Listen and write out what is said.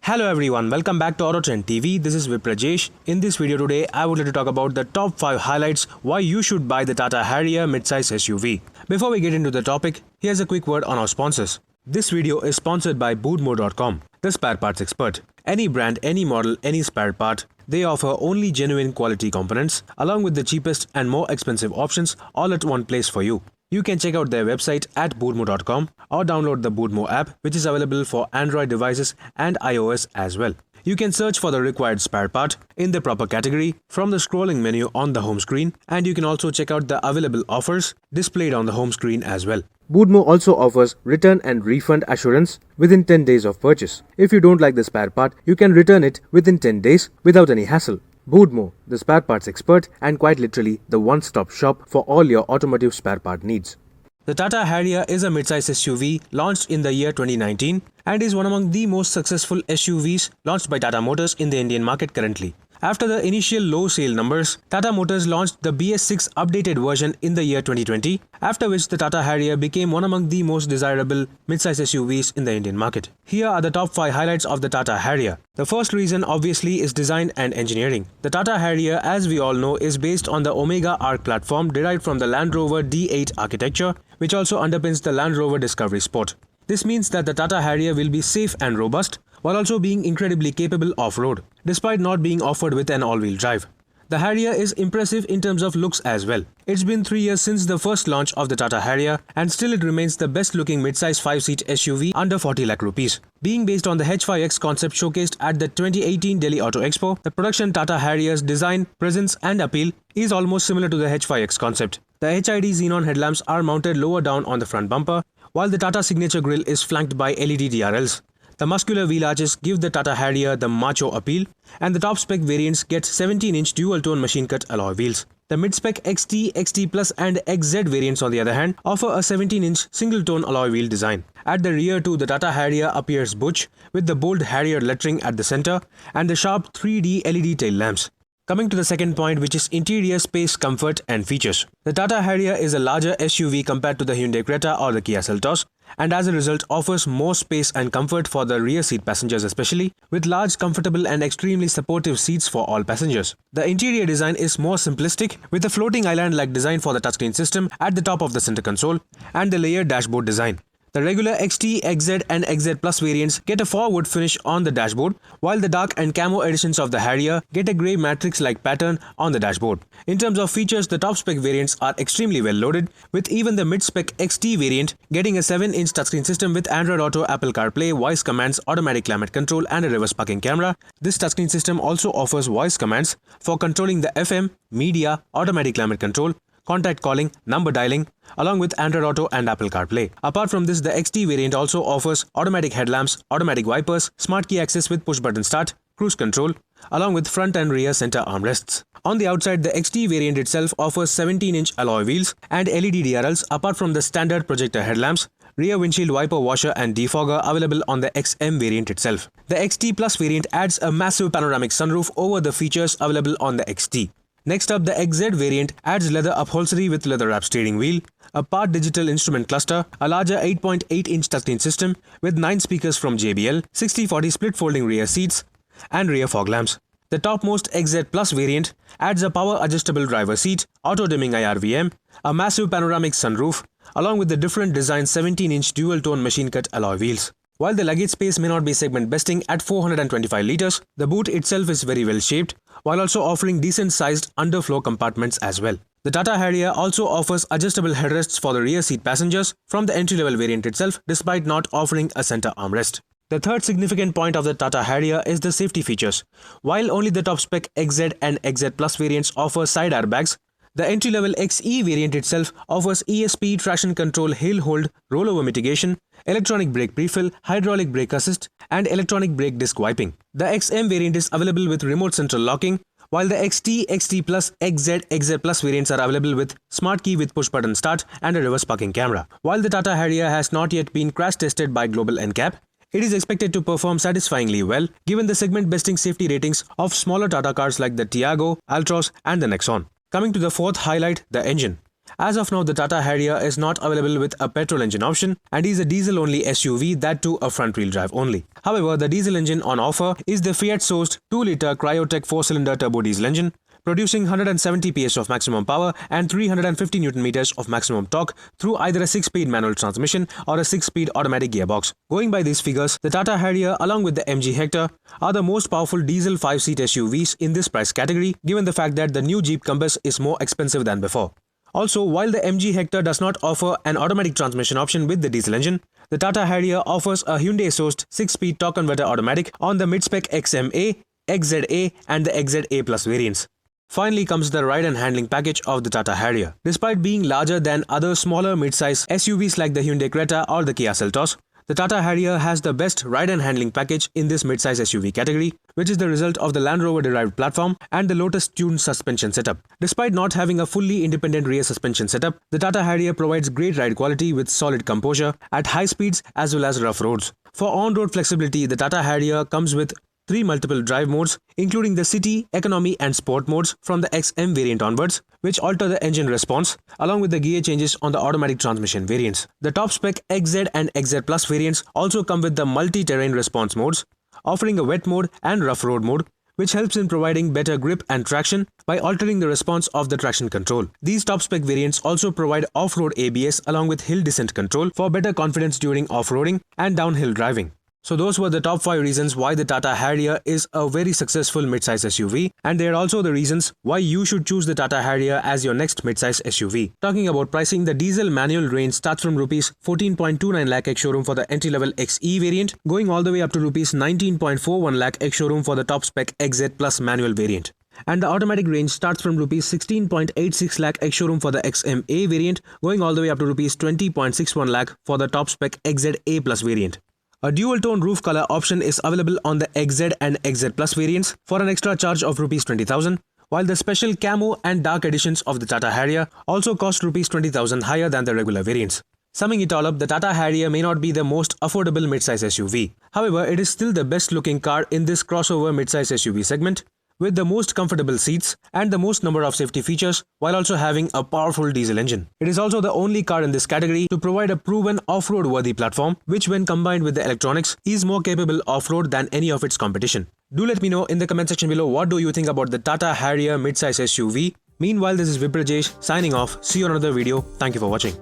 Hello everyone, welcome back to AutoTrend TV. This is Viprajesh. In this video today, I would like to talk about the top 5 highlights why you should buy the Tata Harrier midsize SUV. Before we get into the topic, here's a quick word on our sponsors. This video is sponsored by Boodmo.com, the spare parts expert. Any brand, any model, any spare part, they offer only genuine quality components along with the cheapest and more expensive options all at one place for you. You can check out their website at boodmo.com or download the Boodmo app, which is available for Android devices and iOS as well. You can search for the required spare part in the proper category from the scrolling menu on the home screen, and you can also check out the available offers displayed on the home screen as well. Boodmo also offers return and refund assurance within 10 days of purchase. If you don't like the spare part, you can return it within 10 days without any hassle. Boodmo, the spare parts expert and quite literally the one-stop shop for all your automotive spare part needs. The Tata Harrier is a midsize SUV launched in the year 2019 and is one among the most successful SUVs launched by Tata Motors in the Indian market currently. After the initial low sale numbers, Tata Motors launched the BS6 updated version in the year 2020, after which the Tata Harrier became one among the most desirable midsize SUVs in the Indian market. Here are the top 5 highlights of the Tata Harrier. The first reason obviously is design and engineering. The Tata Harrier, as we all know, is based on the Omega Arc platform derived from the Land Rover D8 architecture, which also underpins the Land Rover Discovery Sport. This means that the Tata Harrier will be safe and robust, while also being incredibly capable off-road, despite not being offered with an all-wheel drive. The Harrier is impressive in terms of looks as well. It's been 3 years since the first launch of the Tata Harrier, and still it remains the best-looking mid-size 5-seat SUV under 40 lakh rupees. Being based on the H5X concept showcased at the 2018 Delhi Auto Expo, the production Tata Harrier's design, presence and appeal is almost similar to the H5X concept. The HID xenon headlamps are mounted lower down on the front bumper, while the Tata signature grille is flanked by LED DRLs. The muscular wheel arches give the Tata Harrier the macho appeal, and the top-spec variants get 17-inch dual-tone machine-cut alloy wheels. The mid-spec XT, XT Plus and XZ variants, on the other hand, offer a 17-inch single-tone alloy wheel design. At the rear too, the Tata Harrier appears butch, with the bold Harrier lettering at the center and the sharp 3D LED tail lamps. Coming to the second point, which is interior space, comfort and features. The Tata Harrier is a larger SUV compared to the Hyundai Creta or the Kia Seltos, and as a result offers more space and comfort for the rear seat passengers especially, with large, comfortable and extremely supportive seats for all passengers. The interior design is more simplistic, with a floating island-like design for the touchscreen system at the top of the center console and the layered dashboard design. The regular XT, XZ and XZ Plus variants get a faux-wood finish on the dashboard, while the dark and camo editions of the Harrier get a grey matrix-like pattern on the dashboard. In terms of features, the top-spec variants are extremely well loaded, with even the mid-spec XT variant getting a 7-inch touchscreen system with Android Auto, Apple CarPlay, voice commands, automatic climate control and a reverse parking camera. This touchscreen system also offers voice commands for controlling the FM, media, automatic climate control, contact calling, number dialing, along with Android Auto and Apple CarPlay. Apart from this, the XT variant also offers automatic headlamps, automatic wipers, smart key access with push-button start, cruise control, along with front and rear center armrests. On the outside, the XT variant itself offers 17-inch alloy wheels and LED DRLs apart from the standard projector headlamps, rear windshield wiper washer and defogger available on the XM variant itself. The XT Plus variant adds a massive panoramic sunroof over the features available on the XT. Next up, the XZ variant adds leather upholstery with leather-wrapped steering wheel, a part digital instrument cluster, a larger 8.8-inch touchscreen system with 9 speakers from JBL, 60/40 split folding rear seats, and rear fog lamps. The topmost XZ Plus variant adds a power-adjustable driver seat, auto-dimming IRVM, a massive panoramic sunroof, along with the different design 17-inch dual-tone machine-cut alloy wheels. While the luggage space may not be segment-besting at 425 litres, the boot itself is very well shaped, while also offering decent-sized underfloor compartments as well. The Tata Harrier also offers adjustable headrests for the rear seat passengers from the entry-level variant itself, despite not offering a center armrest. The third significant point of the Tata Harrier is the safety features. While only the top-spec XZ and XZ Plus variants offer side airbags, the entry-level XE variant itself offers ESP, traction control, hill hold, rollover mitigation, electronic brake prefill, hydraulic brake assist, and electronic brake disc wiping. The XM variant is available with remote central locking, while the XT, XT Plus, XZ, XZ Plus variants are available with smart key with push-button start and a reverse parking camera. While the Tata Harrier has not yet been crash tested by Global NCAP, it is expected to perform satisfyingly well given the segment-besting safety ratings of smaller Tata cars like the Tiago, Altroz and the Nexon. Coming to the fourth highlight, the engine. As of now, the Tata Harrier is not available with a petrol engine option and is a diesel-only SUV, that too a front-wheel drive only. However, the diesel engine on offer is the Fiat-sourced 2-litre Cryotech 4-cylinder turbo diesel engine, producing 170 PS of maximum power and 350 Nm of maximum torque through either a 6-speed manual transmission or a 6-speed automatic gearbox. Going by these figures, the Tata Harrier along with the MG Hector are the most powerful diesel 5-seat SUVs in this price category, given the fact that the new Jeep Compass is more expensive than before. Also, while the MG Hector does not offer an automatic transmission option with the diesel engine, the Tata Harrier offers a Hyundai-sourced 6-speed torque converter automatic on the mid-spec XMA, XZA and the XZA Plus variants. Finally comes the ride and handling package of the Tata Harrier. Despite being larger than other smaller mid-size SUVs like the Hyundai Creta or the Kia Seltos, the Tata Harrier has the best ride and handling package in this mid-size SUV category, which is the result of the Land Rover derived platform and the Lotus tuned suspension setup. Despite not having a fully independent rear suspension setup, the Tata Harrier provides great ride quality with solid composure at high speeds as well as rough roads. For on-road flexibility, the Tata Harrier comes with 3 multiple drive modes, including the City, Economy and Sport modes from the XM variant onwards, which alter the engine response, along with the gear changes on the automatic transmission variants. The top-spec XZ and XZ Plus variants also come with the multi-terrain response modes, offering a wet mode and rough road mode, which helps in providing better grip and traction by altering the response of the traction control. These top-spec variants also provide off-road ABS along with hill descent control for better confidence during off-roading and downhill driving. So those were the top 5 reasons why the Tata Harrier is a very successful midsize SUV, and they are also the reasons why you should choose the Tata Harrier as your next midsize SUV. Talking about pricing, the diesel manual range starts from Rs 14.29 lakh ex-showroom for the entry-level XE variant, going all the way up to Rs 19.41 lakh ex-showroom for the top-spec XZ Plus manual variant. And the automatic range starts from Rs 16.86 lakh ex-showroom for the XMA variant, going all the way up to Rs 20.61 lakh for the top-spec XZA Plus variant. A dual-tone roof color option is available on the XZ and XZ Plus variants for an extra charge of Rs 20,000, while the special camo and dark editions of the Tata Harrier also cost Rs 20,000 higher than the regular variants. Summing it all up, the Tata Harrier may not be the most affordable midsize SUV. However, it is still the best-looking car in this crossover midsize SUV segment, with the most comfortable seats and the most number of safety features while also having a powerful diesel engine. It is also the only car in this category to provide a proven off-road worthy platform, which when combined with the electronics is more capable off-road than any of its competition. Do let me know in the comment section below what do you think about the Tata Harrier midsize SUV. Meanwhile, this is Viprajesh signing off. See you on another video. Thank you for watching.